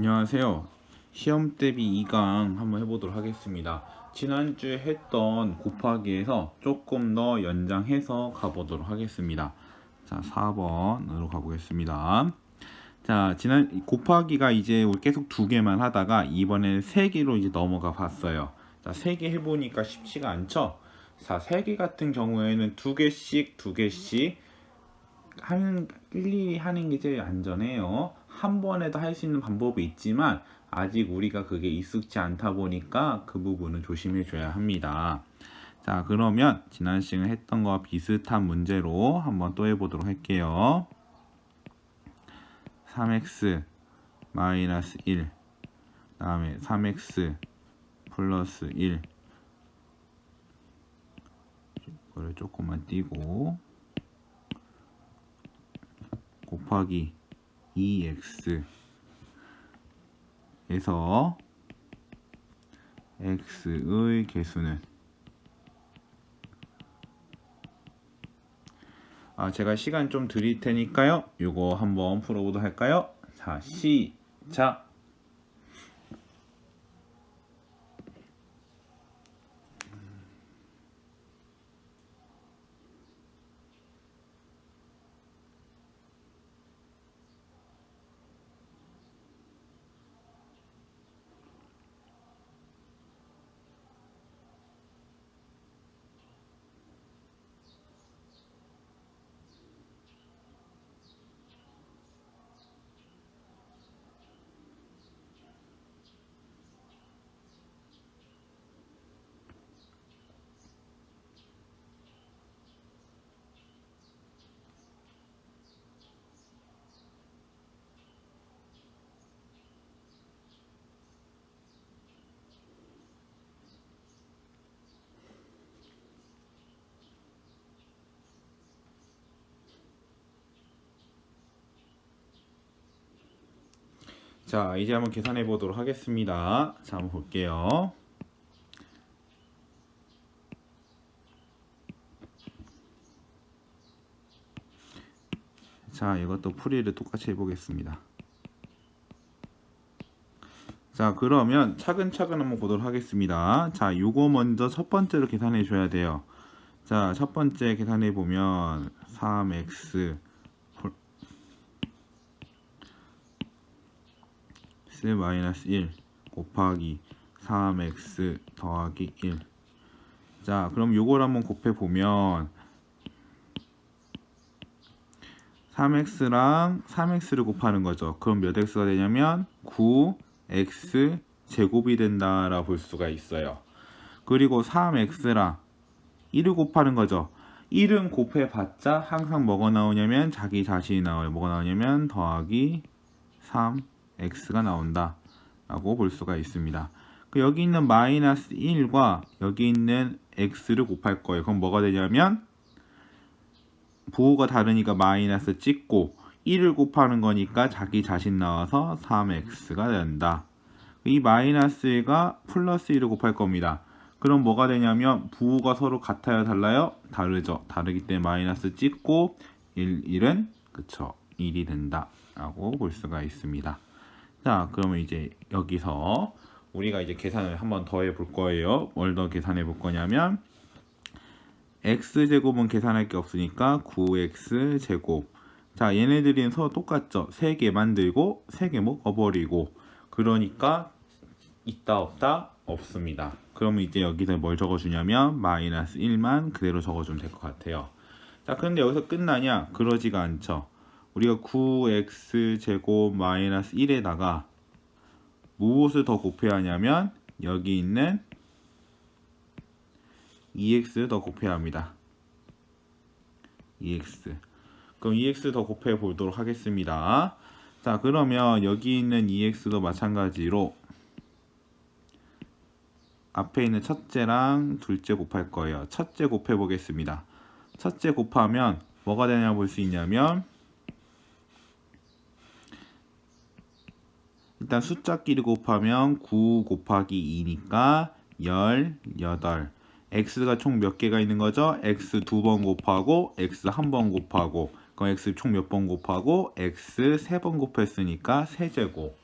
안녕하세요. 시험 대비 2강 한번 해보도록 하겠습니다. 지난주에 했던 곱하기에서 조금 더 연장해서 가보도록 하겠습니다. 자, 4번으로 가보겠습니다. 자, 곱하기가 이제 우리 계속 2개만 하다가 이번에는 3개로 이제 넘어가 봤어요. 자, 3개 해보니까 쉽지가 않죠? 자, 3개 같은 경우에는 2개씩 일일이 하는 게 제일 안전해요. 한 번에도 할 수 있는 방법이 있지만 아직 우리가 그게 익숙지 않다 보니까 그 부분은 조심해 줘야 합니다. 자, 그러면 지난 시간에 했던 거와 비슷한 문제로 한번 또 해보도록 할게요. 3x 마이너스 1, 다음에 3x 플러스 1, 이거를 조금만 띄고 곱하기 2x 에서 x의 개수는, 제가 시간 좀 드릴 테니까요. 요거 한번 풀어보도록 할까요? 자, 시작. 자, 이제 한번 계산해 보도록 하겠습니다. 자, 한번 볼게요. 자, 이것도 풀이를 똑같이 해보겠습니다. 자, 그러면 차근차근 한번 보도록 하겠습니다. 자, 요거 먼저 첫 번째로 계산해 줘야 돼요. 자, 첫 번째 계산해 보면 3x 마이너스 1 곱하기 3x 더하기 1. 자, 그럼 요걸 한번 곱해 보면 3x랑 3x를 곱하는 거죠. 그럼 몇 x가 되냐면 9x 제곱이 된다라 볼 수가 있어요. 그리고 3x랑 1을 곱하는 거죠. 1은 곱해봤자 항상 뭐가 나오냐면 자기 자신이 나와요. 뭐가 나오냐면 더하기 3x가 나온다 라고 볼 수가 있습니다. 여기 있는 마이너스 1과 여기 있는 x를 곱할 거예요. 그럼 뭐가 되냐면 부호가 다르니까 마이너스 찍고 1을 곱하는 거니까 자기 자신 나와서 3x가 된다. 이 마이너스 1가 플러스 1을 곱할 겁니다. 그럼 뭐가 되냐면 부호가 서로 같아요, 달라요? 다르죠. 다르기 때문에 마이너스 찍고 1은 그쵸 1이 된다 라고 볼 수가 있습니다. 자, 그러면 이제 여기서 우리가 이제 계산을 한번 더 해볼 거예요. 뭘 더 계산해 볼 거냐면 x제곱은 계산할 게 없으니까 9x제곱. 자, 얘네들이 서로 똑같죠. 3개 만들고 3개 먹어버리고, 그러니까 있다 없다 없습니다. 그러면 이제 여기서 뭘 적어주냐면 마이너스 1만 그대로 적어주면 될 것 같아요. 자, 그런데 여기서 끝나냐? 그러지가 않죠. 우리가 9x제곱 마이너스 1에다가 무엇을 더 곱해야 하냐면 여기 있는 2x를 더 곱해야 합니다. 2x. 그럼 2x 더 곱해 보도록 하겠습니다. 자, 그러면 여기 있는 2x도 마찬가지로 앞에 있는 첫째랑 둘째 곱할 거예요. 첫째 곱해 보겠습니다. 첫째 곱하면 뭐가 되냐 볼 수 있냐면 일단 숫자끼리 곱하면 9 곱하기 2니까 18. x가 총 몇 개가 있는 거죠? x 2번 곱하고 x 1번 곱하고, 그럼 x 총 몇 번 곱하고 x 3번 곱했으니까 세제곱.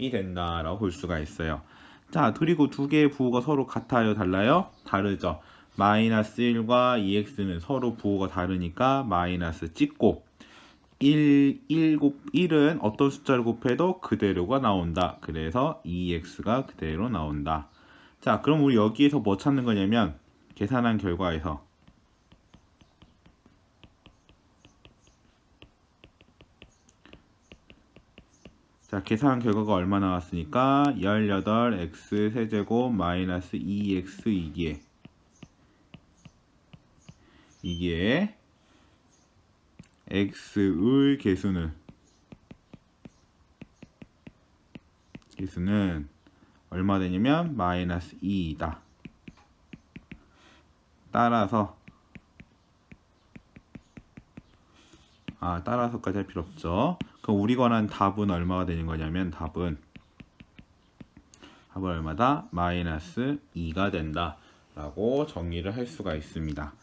된다라고 볼 수가 있어요. 자, 그리고 두 개의 부호가 서로 같아요, 달라요? 다르죠. 마이너스 1과 2x는 서로 부호가 다르니까 마이너스 찍고 1은 어떤 숫자를 곱해도 그대로가 나온다. 그래서 2x가 그대로 나온다. 자, 그럼 우리 여기에서 뭐 찾는 거냐면 계산한 결과에서 자, 계산한 결과가 얼마 나왔으니까 18x 세제곱 마이너스 2x 이게 x의 개수는 얼마 되냐면 마이너스 2이다. 따라서 따라서까지 할 필요 없죠. 그럼 우리 권한 답은 얼마가 되는 거냐면 답은 얼마다? 마이너스 2가 된다 라고 정리를 할 수가 있습니다.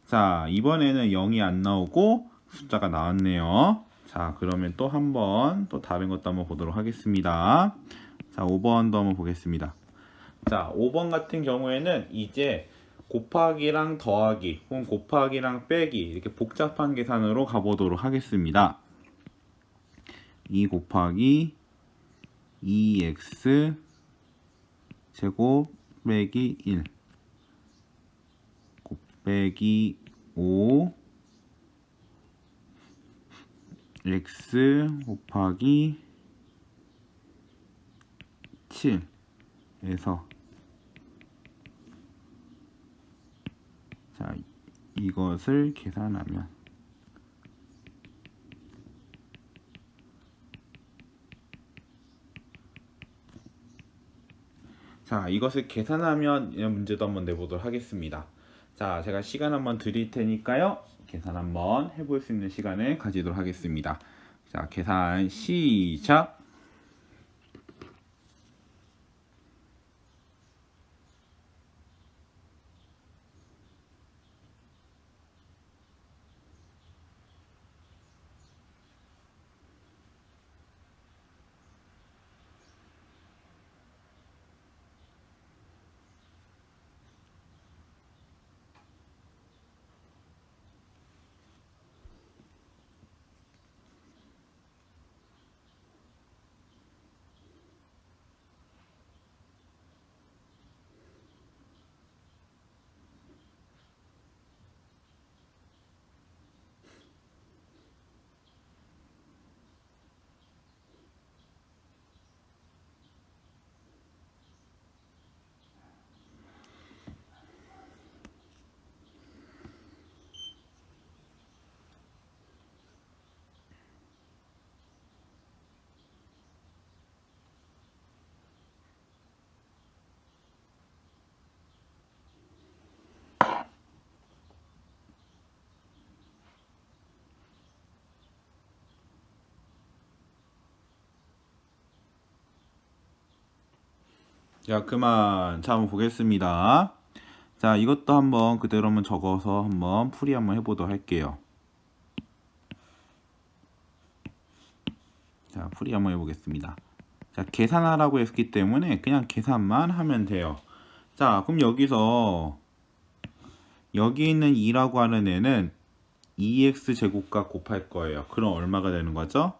자, 이번에는 0이 안 나오고 숫자가 나왔네요. 자, 그러면 또 한번 또 다른 것도 한번 보도록 하겠습니다. 자, 5번도 한번 보겠습니다. 자, 5번 같은 경우에는 이제 곱하기랑 더하기 혹은 곱하기랑 빼기 이렇게 복잡한 계산으로 가보도록 하겠습니다. 2 곱하기 2x 제곱 빼기 1 곱빼기 5 x 곱하기 7에서 자, 이것을 계산하면 자, 이것을 계산하면 이런 문제도 한번 내보도록 하겠습니다. 자, 제가 시간 한번 드릴 테니까요. 계산 한번 해볼 수 있는 시간을 가지도록 하겠습니다. 자, 계산 시작. 자, 그만. 자, 한번 보겠습니다. 자, 이것도 한번 그대로 한번 적어서 한번 풀이 한번 해보도록 할게요. 자, 풀이 한번 해보겠습니다. 자, 계산하라고 했기 때문에 그냥 계산만 하면 돼요. 자, 그럼 여기서 여기 있는 2라고 하는 애는 2x 제곱과 곱할 거예요. 그럼 얼마가 되는 거죠?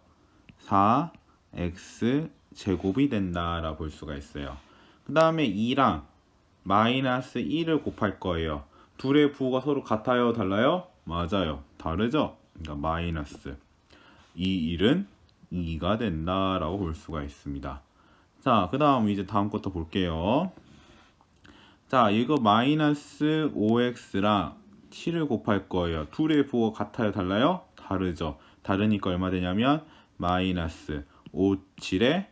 4x 제곱이 된다라고 볼 수가 있어요. 그 다음에 2랑 마이너스 1을 곱할 거예요. 둘의 부호가 서로 같아요, 달라요? 맞아요, 다르죠? 그러니까 마이너스 1은 2가 된다라고 볼 수가 있습니다. 자, 그 다음 이제 다음 것도 볼게요. 자, 이거 마이너스 5x랑 7을 곱할 거예요. 둘의 부호가 같아요, 달라요? 다르죠. 다르니까 얼마 되냐면 마이너스 5, 7에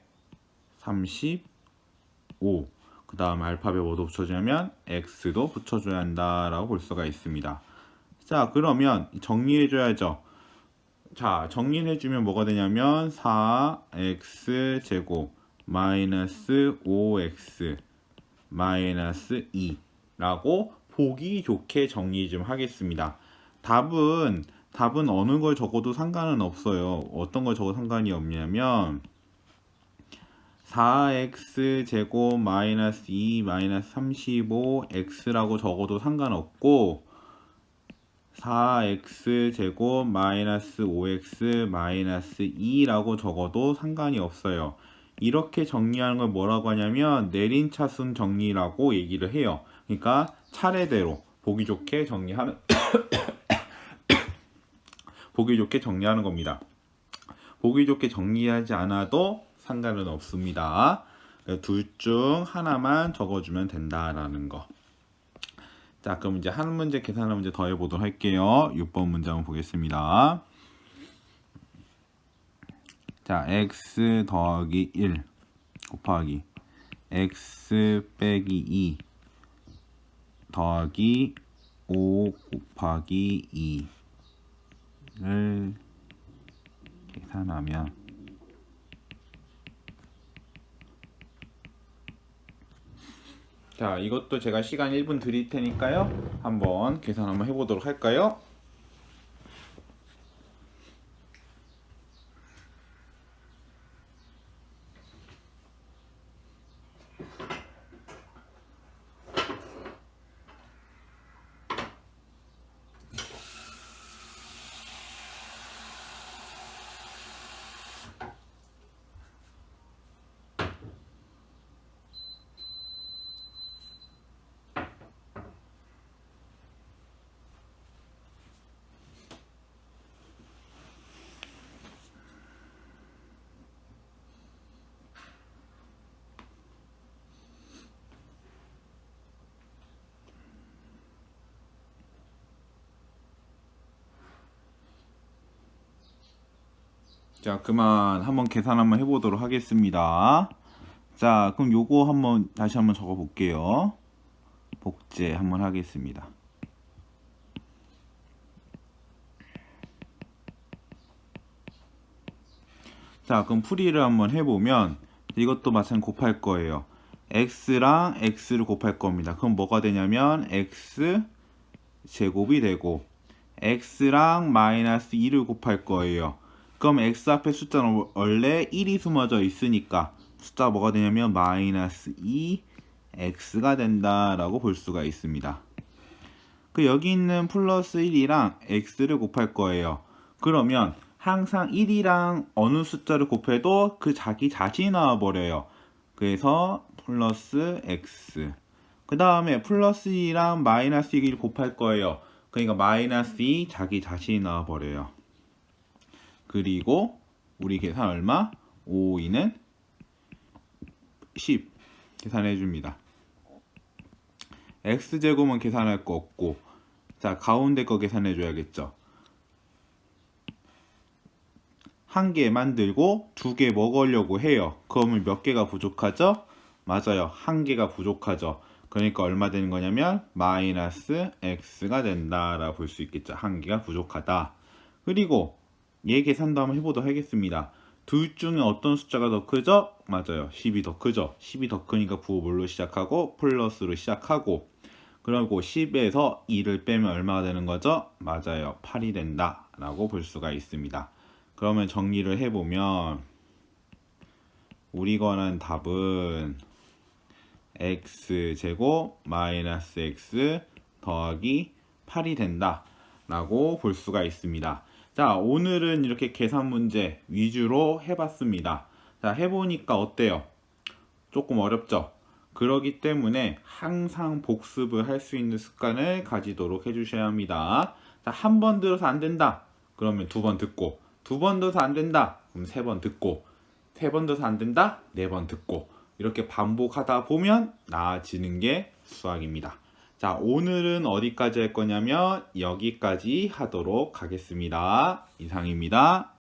35. 그 다음 알파벳 뭐도 붙여주냐면 x도 붙여줘야 한다라고 볼 수가 있습니다. 자, 그러면 정리해줘야죠. 자, 정리를 해주면 뭐가 되냐면 4x 제곱 마이너스 5x 마이너스 2라고 보기 좋게 정리 좀 하겠습니다. 답은 어느 걸 적어도 상관은 없어요. 어떤 걸 적어도 상관이 없냐면 4x제곱 마이너스 2 마이너스 35x라고 적어도 상관없고 4x제곱 마이너스 5x 마이너스 2라고 적어도 상관이 없어요. 이렇게 정리하는 걸 뭐라고 하냐면 내림차순 정리라고 얘기를 해요. 그러니까 차례대로 보기 좋게 정리하는 보기 좋게 정리하는 겁니다. 보기 좋게 정리하지 않아도 상관은 없습니다. 둘 중 하나만 적어주면 된다라는 거. 자, 그럼 이제 한 문제 계산한 문제 더 해보도록 할게요. 6번 문제 한번 보겠습니다. 자, x 더하기 1 곱하기 x 빼기 2 더하기 5 곱하기 2를 계산하면 자, 이것도 제가 시간 1분 드릴 테니까요. 한번 계산 한번 해보도록 할까요? 자, 그만 한번 계산 한번 해보도록 하겠습니다. 자, 그럼 요거 한번 다시 한번 적어 볼게요. 복제 한번 하겠습니다. 자, 그럼 풀이를 한번 해보면 이것도 마찬가지로 곱할 거예요. x랑 x를 곱할 겁니다. 그럼 뭐가 되냐면 x 제곱이 되고 x랑 마이너스 2를 곱할 거예요. 그럼 x 앞에 숫자는 원래 1이 숨어져 있으니까 숫자가 뭐가 되냐면 마이너스 2x가 된다라고 볼 수가 있습니다. 그 여기 있는 플러스 1이랑 x를 곱할 거예요. 그러면 항상 1이랑 어느 숫자를 곱해도 그 자기 자신이 나와버려요. 그래서 플러스 x 그 다음에 플러스 2랑 마이너스 2를 곱할 거예요. 그러니까 마이너스 2 자기 자신이 나와버려요. 그리고 우리 계산 얼마? 5, 2는 10 계산해 줍니다. x제곱은 계산할 거 없고 자, 가운데 거 계산해 줘야겠죠. 한 개 만들고 두 개 먹으려고 해요. 그러면 몇 개가 부족하죠? 맞아요. 한 개가 부족하죠. 그러니까 얼마 되는 거냐면 마이너스 x가 된다라고 볼 수 있겠죠. 한 개가 부족하다. 그리고 얘 계산도 한번 해보도록 하겠습니다. 둘 중에 어떤 숫자가 더 크죠? 맞아요. 10이 더 크죠. 10이 더 크니까 부호 뭘로 시작하고 플러스로 시작하고 그리고 10에서 2를 빼면 얼마가 되는 거죠? 맞아요. 8이 된다 라고 볼 수가 있습니다. 그러면 정리를 해보면 우리 권한 답은 x제곱 마이너스 x 더하기 8이 된다 라고 볼 수가 있습니다. 자, 오늘은 이렇게 계산 문제 위주로 해봤습니다. 자, 해보니까 어때요? 조금 어렵죠? 그러기 때문에 항상 복습을 할 수 있는 습관을 가지도록 해주셔야 합니다. 자, 한 번 들어서 안 된다. 그러면 두 번 듣고, 두 번 들어서 안 된다. 그럼 세 번 듣고, 세 번 들어서 안 된다. 네 번 듣고, 이렇게 반복하다 보면 나아지는 게 수학입니다. 자, 오늘은 어디까지 할 거냐면 여기까지 하도록 하겠습니다. 이상입니다.